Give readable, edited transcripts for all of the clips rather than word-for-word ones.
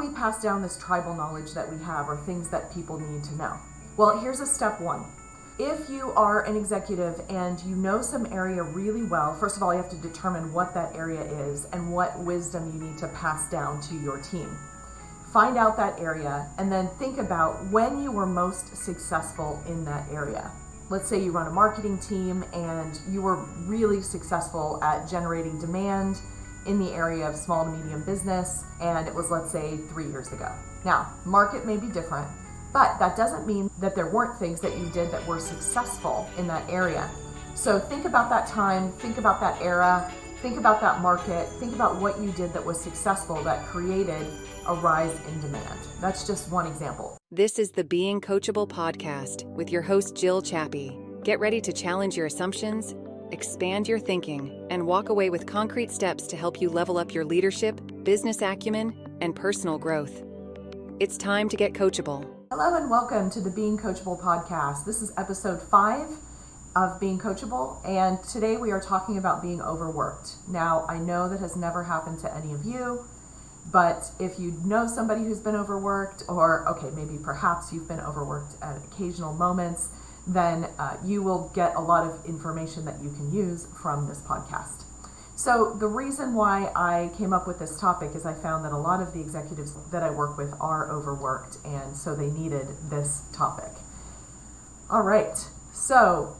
we pass down this tribal knowledge that we have or things that people need to know? Well, here's a step one. If you are an executive and you know some area really well, first of all, you have to determine what that area is and what wisdom you need to pass down to your team. Find out that area and then think about when you were most successful in that area. Let's say you run a marketing team and you were really successful at generating demand in the area of small to medium business, and it was, let's say, 3 years ago. Now, market may be different, but that doesn't mean that there weren't things that you did that were successful in that area. So think about that time, think about that era, think about that market, think about what you did that was successful that created a rise in demand. That's just one example. This is the Being Coachable podcast with your host, Jill Chappie. Get ready to challenge your assumptions, expand your thinking, and walk away with concrete steps to help you level up your leadership, business acumen, and personal growth. It's time to get coachable. Hello and welcome to the Being Coachable podcast. This is episode 5 of Being Coachable, and today we are talking about being overworked. Now, I know that has never happened to any of you, but if you know somebody who's been overworked, or maybe perhaps you've been overworked at occasional moments, then you will get a lot of information that you can use from this podcast. So the reason why I came up with this topic is I found that a lot of the executives that I work with are overworked, and so they needed this topic. All right, so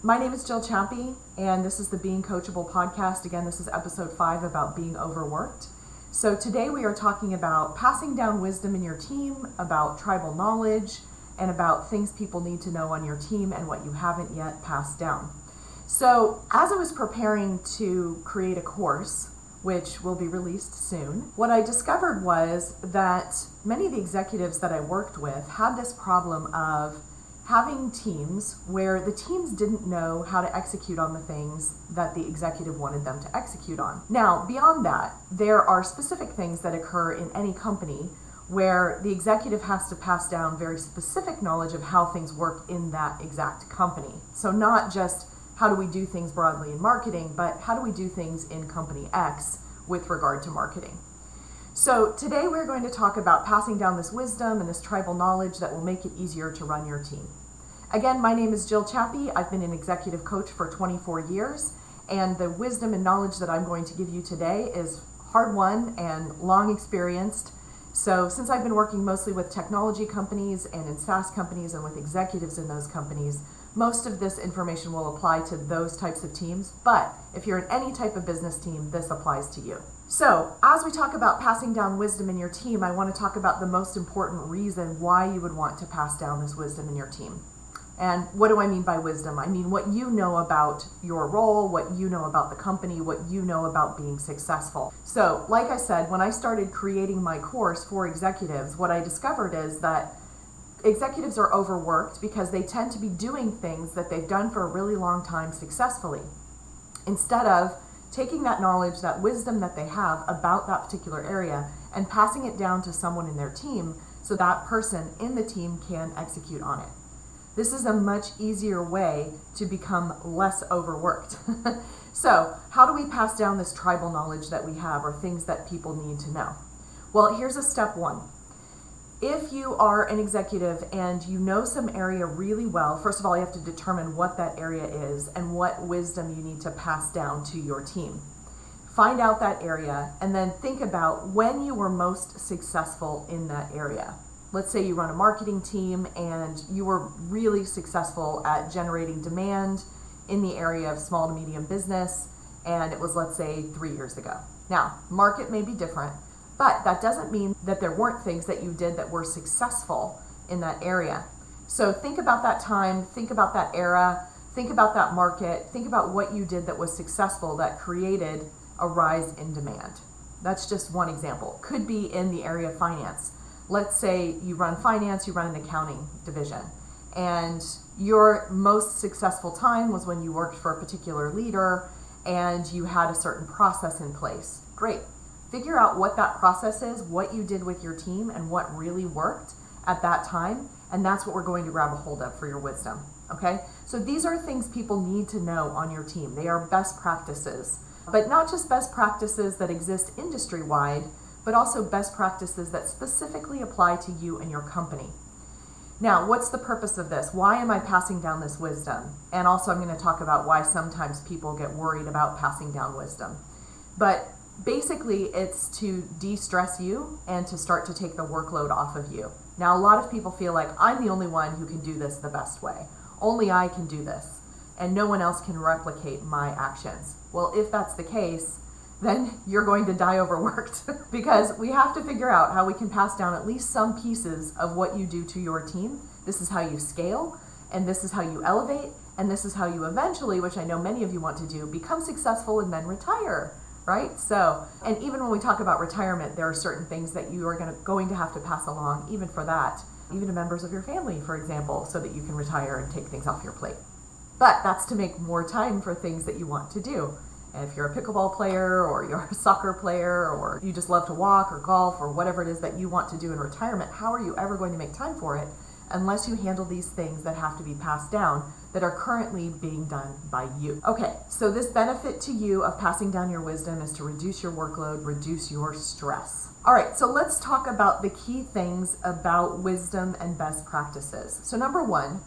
my name is Jill Chappie, and this is the Being Coachable podcast. Again, this is episode 5 about being overworked. So today we are talking about passing down wisdom in your team, about tribal knowledge, and about things people need to know on your team and what you haven't yet passed down. So as I was preparing to create a course, which will be released soon, what I discovered was that many of the executives that I worked with had this problem of having teams where the teams didn't know how to execute on the things that the executive wanted them to execute on. Now, beyond that, there are specific things that occur in any company where the executive has to pass down very specific knowledge of how things work in that exact company. So not just how do we do things broadly in marketing, but how do we do things in company X with regard to marketing? So today we're going to talk about passing down this wisdom and this tribal knowledge that will make it easier to run your team. Again, my name is Jill Chappie. I've been an executive coach for 24 years, and the wisdom and knowledge that I'm going to give you today is hard-won and long experienced. So since I've been working mostly with technology companies and in SaaS companies and with executives in those companies, most of this information will apply to those types of teams, but if you're in any type of business team, this applies to you. So as we talk about passing down wisdom in your team, I want to talk about the most important reason why you would want to pass down this wisdom in your team. And what do I mean by wisdom? I mean what you know about your role, what you know about the company, what you know about being successful. So like I said, when I started creating my course for executives, what I discovered is that executives are overworked because they tend to be doing things that they've done for a really long time successfully, instead of taking that knowledge, that wisdom that they have about that particular area and passing it down to someone in their team so that person in the team can execute on it. This is a much easier way to become less overworked. So how do we pass down this tribal knowledge that we have or things that people need to know? Well, here's a step one. If you are an executive and you know some area really well, first of all, you have to determine what that area is and what wisdom you need to pass down to your team. Find out that area and then think about when you were most successful in that area. Let's say you run a marketing team and you were really successful at generating demand in the area of small to medium business, and it was, let's say, 3 years ago. Now, market may be different, but that doesn't mean that there weren't things that you did that were successful in that area. So think about that time, think about that era, think about that market, think about what you did that was successful that created a rise in demand. That's just one example. Could be in the area of finance. Let's say you run finance, you run an accounting division, and your most successful time was when you worked for a particular leader and you had a certain process in place. Great. Figure out what that process is, what you did with your team, and what really worked at that time, and that's what we're going to grab a hold of for your wisdom, okay? So these are things people need to know on your team. They are best practices, but not just best practices that exist industry-wide, but also best practices that specifically apply to you and your company. Now, what's the purpose of this? Why am I passing down this wisdom? And also I'm going to talk about why sometimes people get worried about passing down wisdom. But basically it's to de-stress you and to start to take the workload off of you. Now, a lot of people feel like I'm the only one who can do this the best way. Only I can do this, and no one else can replicate my actions. Well, if that's the case, then you're going to die overworked because we have to figure out how we can pass down at least some pieces of what you do to your team. This is how you scale, and this is how you elevate, and this is how you eventually, which I know many of you want to do, become successful and then retire, right? So, and even when we talk about retirement, there are certain things that you are going to have to pass along, even for that, even to members of your family, for example, so that you can retire and take things off your plate. But that's to make more time for things that you want to do. And if you're a pickleball player or you're a soccer player or you just love to walk or golf or whatever it is that you want to do in retirement, how are you ever going to make time for it unless you handle these things that have to be passed down that are currently being done by you? Okay, so this benefit to you of passing down your wisdom is to reduce your workload, reduce your stress. All right, so let's talk about the key things about wisdom and best practices. So number one,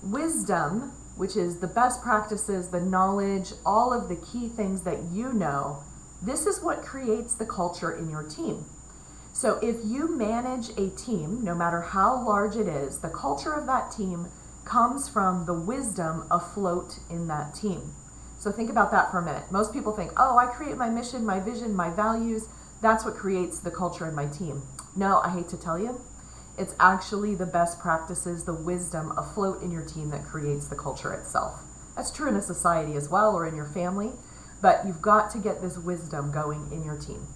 wisdom, which is the best practices, the knowledge, all of the key things that you know, this is what creates the culture in your team. So if you manage a team, no matter how large it is, the culture of that team comes from the wisdom afloat in that team. So think about that for a minute. Most people think, oh, I create my mission, my vision, my values. That's what creates the culture in my team. No, I hate to tell you. It's actually the best practices, the wisdom afloat in your team that creates the culture itself. That's true in a society as well, or in your family, but you've got to get this wisdom going in your team.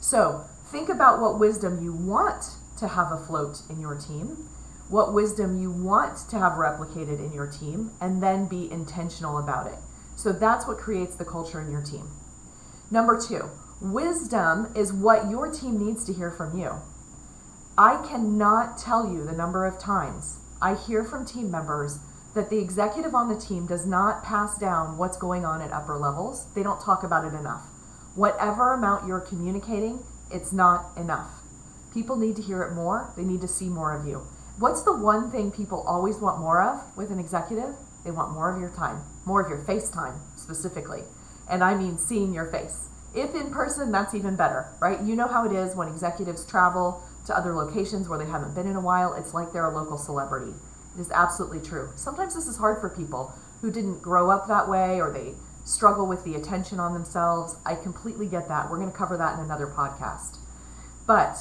So think about what wisdom you want to have afloat in your team, what wisdom you want to have replicated in your team, and then be intentional about it. So that's what creates the culture in your team. Number two, wisdom is what your team needs to hear from you. I cannot tell you the number of times I hear from team members that the executive on the team does not pass down what's going on at upper levels. They don't talk about it enough. Whatever amount you're communicating, it's not enough. People need to hear it more. They need to see more of you. What's the one thing people always want more of with an executive? They want more of your time, more of your face time specifically. And I mean seeing your face. If in person, that's even better, right? You know how it is when executives travel to other locations where they haven't been in a while. It's like they're a local celebrity. It is absolutely true. Sometimes this is hard for people who didn't grow up that way or they struggle with the attention on themselves. I completely get that. We're going to cover that in another podcast. But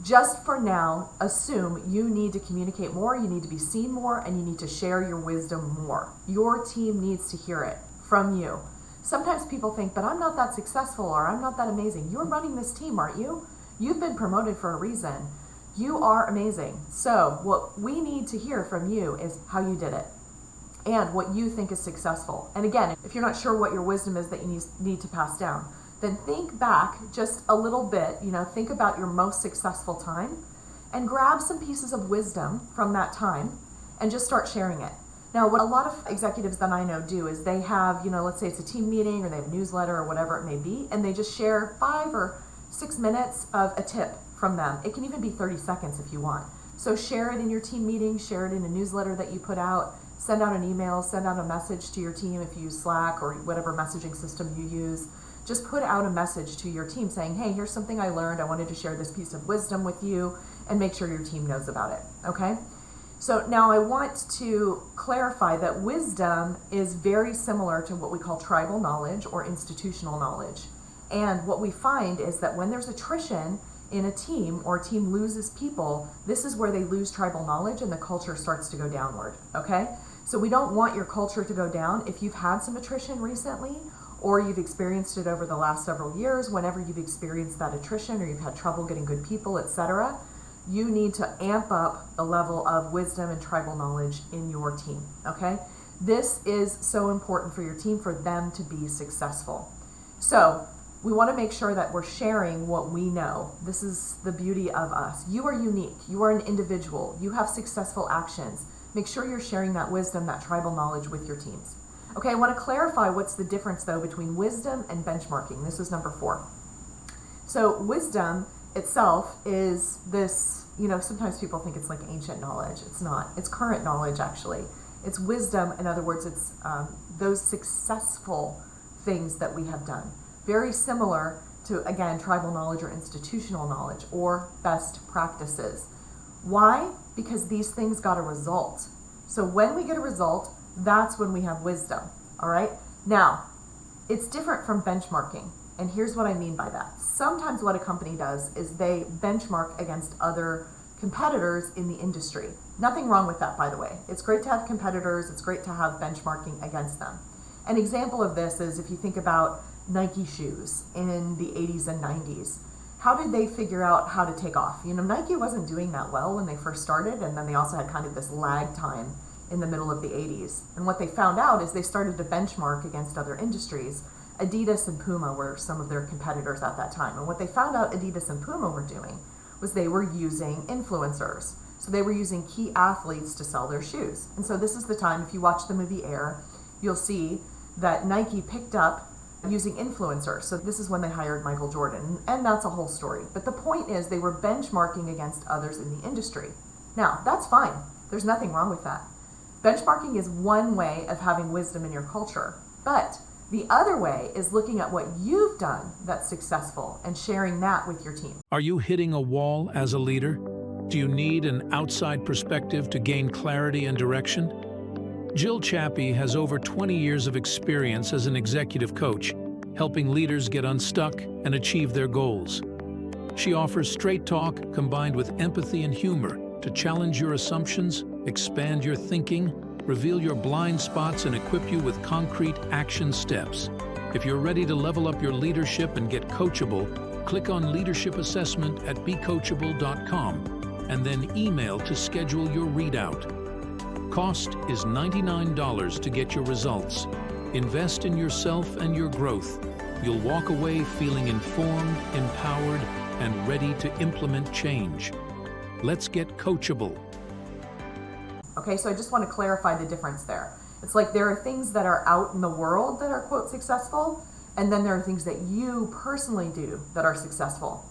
just for now, assume you need to communicate more, you need to be seen more, and you need to share your wisdom more. Your team needs to hear it from you. Sometimes people think, but I'm not that successful or I'm not that amazing. You're running this team, aren't you? You've been promoted for a reason. You are amazing. So what we need to hear from you is how you did it and what you think is successful. And again, if you're not sure what your wisdom is that you need to pass down, then think back just a little bit, think about your most successful time and grab some pieces of wisdom from that time and just start sharing it. Now, what a lot of executives that I know do is they have, let's say it's a team meeting or they have a newsletter or whatever it may be, and they just share 5 or 6 minutes of a tip from them. It can even be 30 seconds if you want. So share it in your team meeting, share it in a newsletter that you put out, send out an email, send out a message to your team if you use Slack or whatever messaging system you use. Just put out a message to your team saying, hey, here's something I learned. I wanted to share this piece of wisdom with you, and make sure your team knows about it, okay? So now I want to clarify that wisdom is very similar to what we call tribal knowledge or institutional knowledge. And what we find is that when there's attrition in a team or a team loses people, this is where they lose tribal knowledge and the culture starts to go downward, okay? So we don't want your culture to go down. If you've had some attrition recently or you've experienced it over the last several years, whenever you've experienced that attrition or you've had trouble getting good people, etc., you need to amp up the level of wisdom and tribal knowledge in your team, okay? This is so important for your team, for them to be successful. So we want to make sure that we're sharing what we know. This is the beauty of us. You are unique. You are an individual. You have successful actions. Make sure you're sharing that wisdom, that tribal knowledge with your teams. Okay, I want to clarify what's the difference, though, between wisdom and benchmarking. This is number 4. So wisdom itself is this, sometimes people think it's like ancient knowledge. It's not. It's current knowledge, actually. It's wisdom. In other words, it's those successful things that we have done. Very similar to, again, tribal knowledge or institutional knowledge or best practices. Why? Because these things got a result. So when we get a result, that's when we have wisdom. All right? Now, it's different from benchmarking. And here's what I mean by that. Sometimes what a company does is they benchmark against other competitors in the industry. Nothing wrong with that, by the way. It's great to have competitors. It's great to have benchmarking against them. An example of this is if you think about Nike shoes in the 80s and 90s. How did they figure out how to take off? Nike wasn't doing that well when they first started, and then they also had kind of this lag time in the middle of the 80s. And what they found out is they started to benchmark against other industries. Adidas and Puma were some of their competitors at that time. And what they found out Adidas and Puma were doing was they were using influencers. So they were using key athletes to sell their shoes. And so this is the time, if you watch the movie Air, you'll see that Nike picked up using influencers. So this is when they hired Michael Jordan, and that's a whole story. But the point is they were benchmarking against others in the industry. Now, that's fine. There's nothing wrong with that. Benchmarking is one way of having wisdom in your culture. But the other way is looking at what you've done that's successful and sharing that with your team. Are you hitting a wall as a leader? Do you need an outside perspective to gain clarity and direction? Jill Chappie has over 20 years of experience as an executive coach, helping leaders get unstuck and achieve their goals. She offers straight talk combined with empathy and humor to challenge your assumptions, expand your thinking, reveal your blind spots, and equip you with concrete action steps. If you're ready to level up your leadership and get coachable, click on Leadership Assessment at becoachable.com and then email to schedule your readout. Cost is $99 to get your results. Invest in yourself and your growth. You'll walk away feeling informed, empowered, and ready to implement change. Let's get coachable. Okay, so I just want to clarify the difference there. It's like there are things that are out in the world that are, quote, successful, and then there are things that you personally do that are successful.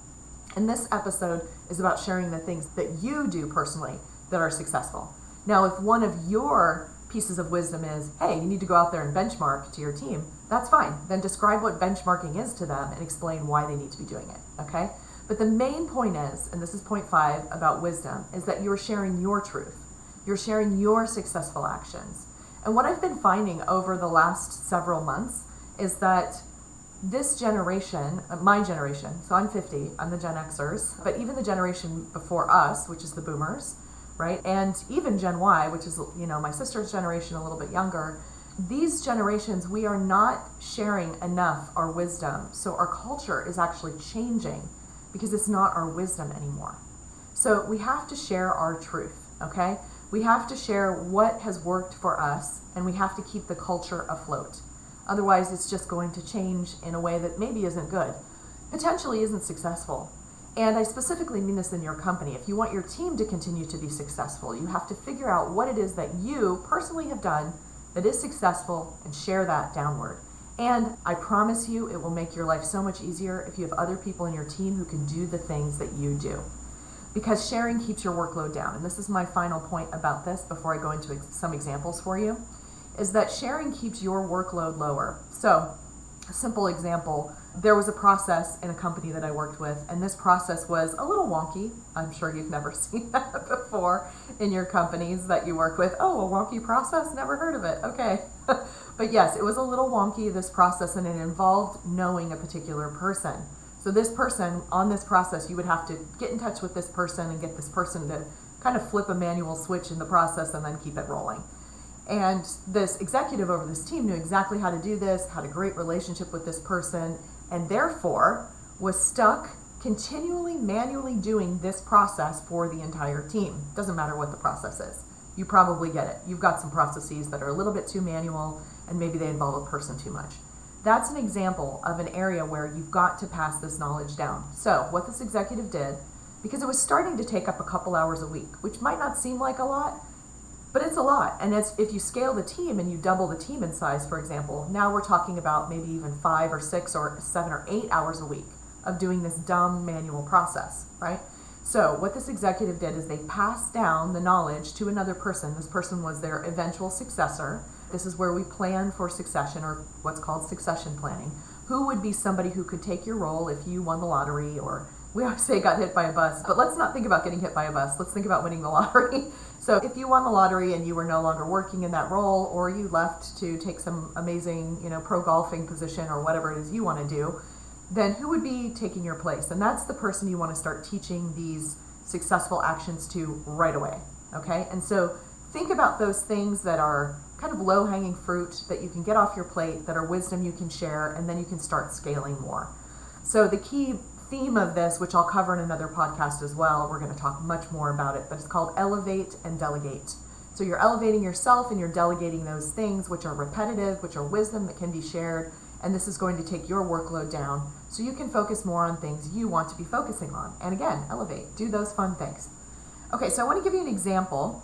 And this episode is about sharing the things that you do personally that are successful. Now, if one of your pieces of wisdom is, hey, you need to go out there and benchmark to your team, that's fine. Then describe what benchmarking is to them and explain why they need to be doing it, okay? But the main point is, and this is point 5 about wisdom, is that you're sharing your truth. You're sharing your successful actions. And what I've been finding over the last several months is that this generation, my generation, so I'm 50, I'm the Gen Xers, but even the generation before us, which is the boomers, right? And even Gen Y, which is, my sister's generation, a little bit younger, these generations, we are not sharing enough our wisdom. So our culture is actually changing because it's not our wisdom anymore. So we have to share our truth, okay? We have to share what has worked for us, and we have to keep the culture afloat. Otherwise, it's just going to change in a way that maybe isn't good, potentially isn't successful. And I specifically mean this in your company. If you want your team to continue to be successful, you have to figure out what it is that you personally have done that is successful and share that downward. And I promise you, it will make your life so much easier if you have other people in your team who can do the things that you do. Because sharing keeps your workload down. And this is my final point about this before I go into some examples for you, is that sharing keeps your workload lower. So, a simple example, there was a process in a company that I worked with, and this process was a little wonky. I'm sure you've never seen that before in your companies that you work with. Oh, a wonky process? Never heard of it. Okay. But yes, it was a little wonky, this process, and it involved knowing a particular person. So this person, on this process, you would have to get in touch with this person and get this person to kind of flip a manual switch in the process and then keep it rolling. And this executive over this team knew exactly how to do this, had a great relationship with this person, and therefore was stuck continually manually doing this process for the entire team. Doesn't matter what the process is. You probably get it. You've got some processes that are a little bit too manual, and maybe they involve a person too much. That's an example of an area where you've got to pass this knowledge down. So what this executive did, because it was starting to take up a couple hours a week, which might not seem like a lot, but it's a lot. And if you scale the team and you double the team in size, for example, now we're talking about maybe even 5 or 6 or 7 or 8 hours a week. of doing this dumb manual process, right? So what this executive did is they passed down the knowledge to another person. This person was their eventual successor. This is where we plan for succession, or what's called succession planning. Who would be somebody who could take your role if you won the lottery, or we always say got hit by a bus, but let's not think about getting hit by a bus. Let's think about winning the lottery. So if you won the lottery and you were no longer working in that role, or you left to take some amazing, pro golfing position or whatever it is you want to do, then who would be taking your place? And that's the person you want to start teaching these successful actions to right away, okay? And so think about those things that are kind of low-hanging fruit that you can get off your plate, that are wisdom you can share, and then you can start scaling more. So the key theme of this, which I'll cover in another podcast as well, we're going to talk much more about it, but it's called elevate and delegate. So you're elevating yourself and you're delegating those things which are repetitive, which are wisdom that can be shared, and this is going to take your workload down so you can focus more on things you want to be focusing on. And again, elevate, do those fun things. Okay, so I want to give you an example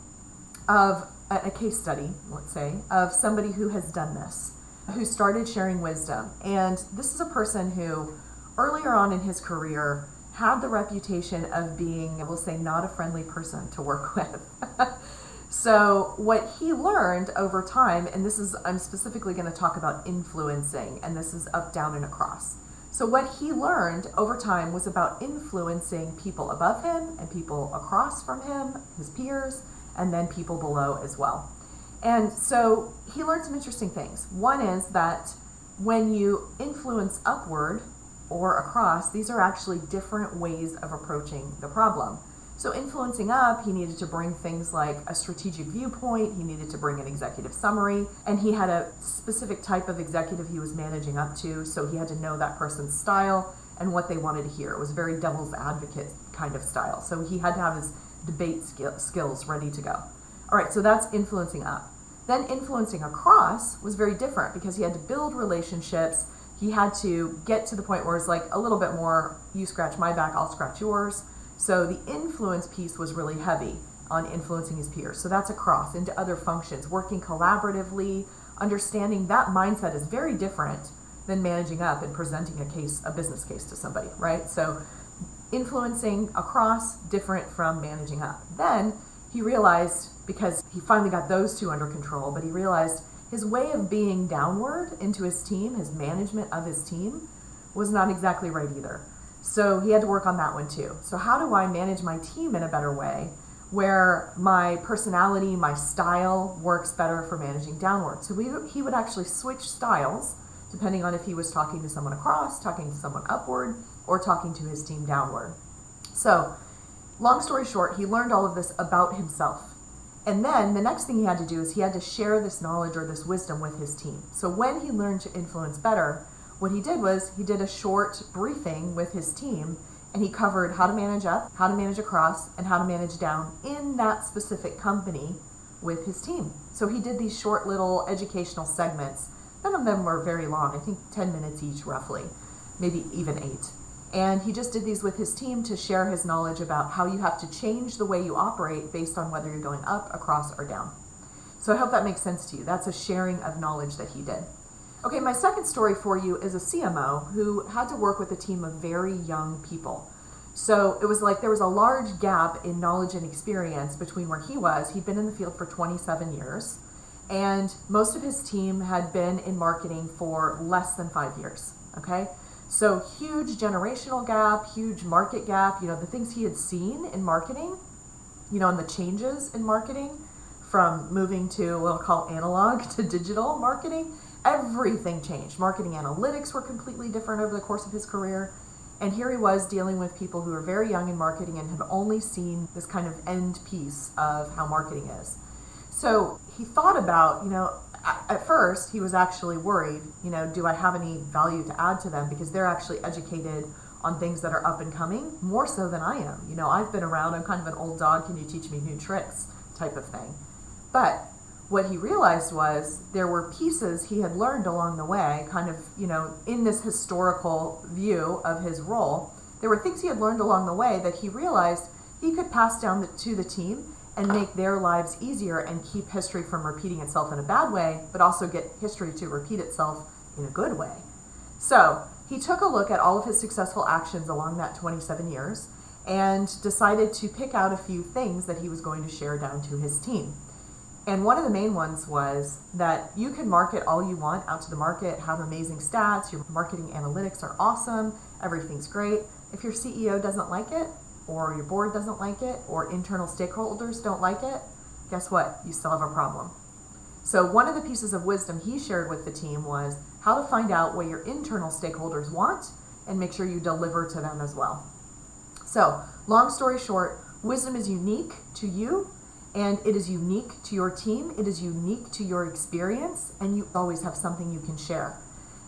of a case study, let's say, of somebody who has done this, who started sharing wisdom. And this is a person who earlier on in his career had the reputation of being, we'll say, not a friendly person to work with. So what he learned over time, and I'm specifically going to talk about influencing, and this is up, down, and across. So what he learned over time was about influencing people above him and people across from him, his peers, and then people below as well. And so he learned some interesting things. One is that when you influence upward or across, these are actually different ways of approaching the problem. So influencing up, he needed to bring things like a strategic viewpoint, he needed to bring an executive summary, and he had a specific type of executive he was managing up to, so he had to know that person's style and what they wanted to hear. It was very devil's advocate kind of style. So he had to have his debate skills ready to go. All right, so that's influencing up. Then influencing across was very different because he had to build relationships. He had to get to the point where it's like a little bit more, you scratch my back, I'll scratch yours. So the influence piece was really heavy on influencing his peers. So that's across into other functions, working collaboratively, understanding that mindset is very different than managing up and presenting a business case to somebody, right? So influencing across, different from managing up. Then he realized, because he finally got those two under control, but he realized his way of being downward into his team, his management of his team, was not exactly right either. So he had to work on that one too. So how do I manage my team in a better way where my personality, my style works better for managing downward? So he would actually switch styles depending on if he was talking to someone across, talking to someone upward, or talking to his team downward. So long story short, he learned all of this about himself. And then the next thing he had to do is he had to share this knowledge or this wisdom with his team. So when he learned to influence better, what he did was he did a short briefing with his team, and he covered how to manage up, how to manage across, and how to manage down in that specific company with his team. So he did these short little educational segments. None of them were very long, I think 10 minutes each roughly, maybe even 8. And he just did these with his team to share his knowledge about how you have to change the way you operate based on whether you're going up, across, or down. So I hope that makes sense to you. That's a sharing of knowledge that he did. Okay, my second story for you is a CMO who had to work with a team of very young people. So it was like there was a large gap in knowledge and experience between where he was. He'd been in the field for 27 years, and most of his team had been in marketing for less than 5 years, okay? So huge generational gap, huge market gap, the things he had seen in marketing, and the changes in marketing from moving to what I'll call analog to digital marketing. Everything changed. Marketing analytics were completely different over the course of his career. And here he was dealing with people who were very young in marketing and had only seen this kind of end piece of how marketing is. So he thought about, at first he was actually worried, do I have any value to add to them? Because they're actually educated on things that are up and coming, more so than I am. I've been around, I'm kind of an old dog, can you teach me new tricks type of thing. But what he realized was there were pieces he had learned along the way, kind of, in this historical view of his role. There were things he had learned along the way that he realized he could pass down to the team and make their lives easier and keep history from repeating itself in a bad way, but also get history to repeat itself in a good way. So He took a look at all of his successful actions along that 27 years and decided to pick out a few things that he was going to share down to his team. And one of the main ones was that you can market all you want out to the market, have amazing stats, your marketing analytics are awesome, everything's great. If your CEO doesn't like it, or your board doesn't like it, or internal stakeholders don't like it, guess what? You still have a problem. So one of the pieces of wisdom he shared with the team was how to find out what your internal stakeholders want and make sure you deliver to them as well. So, long story short, wisdom is unique to you, and it is unique to your team, it is unique to your experience, and you always have something you can share.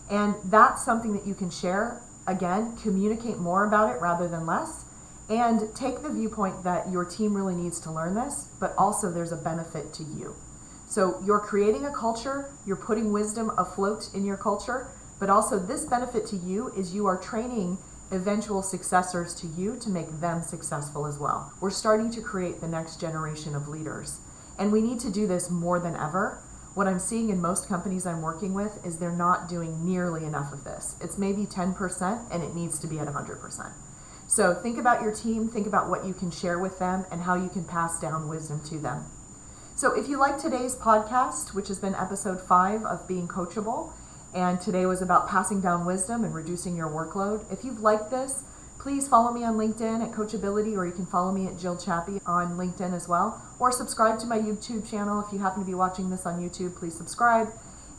And that's something that you can share. Again, communicate more about it rather than less, and take the viewpoint that your team really needs to learn this, but also there's a benefit to you. So you're creating a culture, you're putting wisdom afloat in your culture, but also this benefit to you is you are training eventual successors to you to make them successful as well. We're starting to create the next generation of leaders, and we need to do this more than ever. What I'm seeing in most companies I'm working with is they're not doing nearly enough of this. It's maybe 10% and it needs to be at 100%. So think about your team, think about what you can share with them and how you can pass down wisdom to them. So if you like today's podcast, which has been episode 5 of Being Coachable, and today was about passing down wisdom and reducing your workload, if you've liked this, please follow me on LinkedIn at Coachability, or you can follow me at Jill Chappie on LinkedIn as well, or subscribe to my YouTube channel. If you happen to be watching this on YouTube, please subscribe.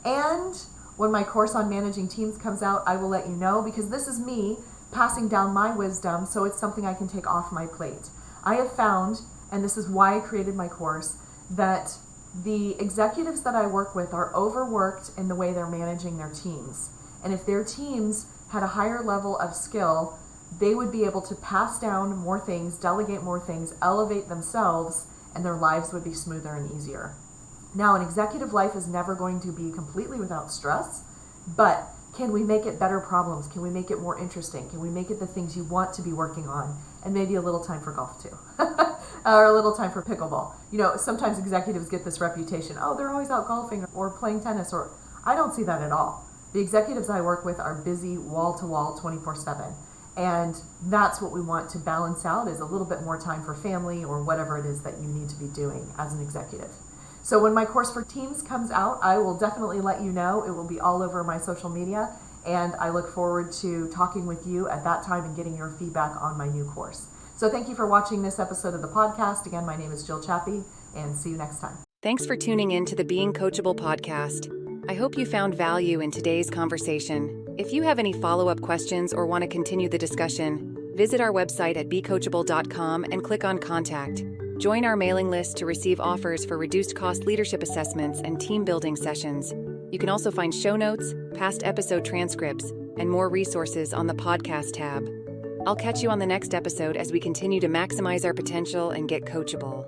And when my course on managing teams comes out, I will let you know, because this is me passing down my wisdom, so it's something I can take off my plate. I have found, and this is why I created my course, that the executives that I work with are overworked in the way they're managing their teams. And if their teams had a higher level of skill, they would be able to pass down more things, delegate more things, elevate themselves, and their lives would be smoother and easier. Now, an executive life is never going to be completely without stress, but can we make it better problems? Can we make it more interesting? Can we make it the things you want to be working on? And maybe a little time for golf too. Or a little time for pickleball. You know, sometimes executives get this reputation, oh, they're always out golfing or playing tennis, or I don't see that at all. The executives I work with are busy wall-to-wall 24/7. And that's what we want to balance out, is a little bit more time for family or whatever it is that you need to be doing as an executive. So when my course for teams comes out, I will definitely let you know. It will be all over my social media, and I look forward to talking with you at that time and getting your feedback on my new course. So thank you for watching this episode of the podcast. Again, my name is Jill Chappie, and see you next time. Thanks for tuning in to the Being Coachable podcast. I hope you found value in today's conversation. If you have any follow-up questions or want to continue the discussion, visit our website at becoachable.com and click on Contact. Join our mailing list to receive offers for reduced cost leadership assessments and team building sessions. You can also find show notes, past episode transcripts, and more resources on the podcast tab. I'll catch you on the next episode as we continue to maximize our potential and get coachable.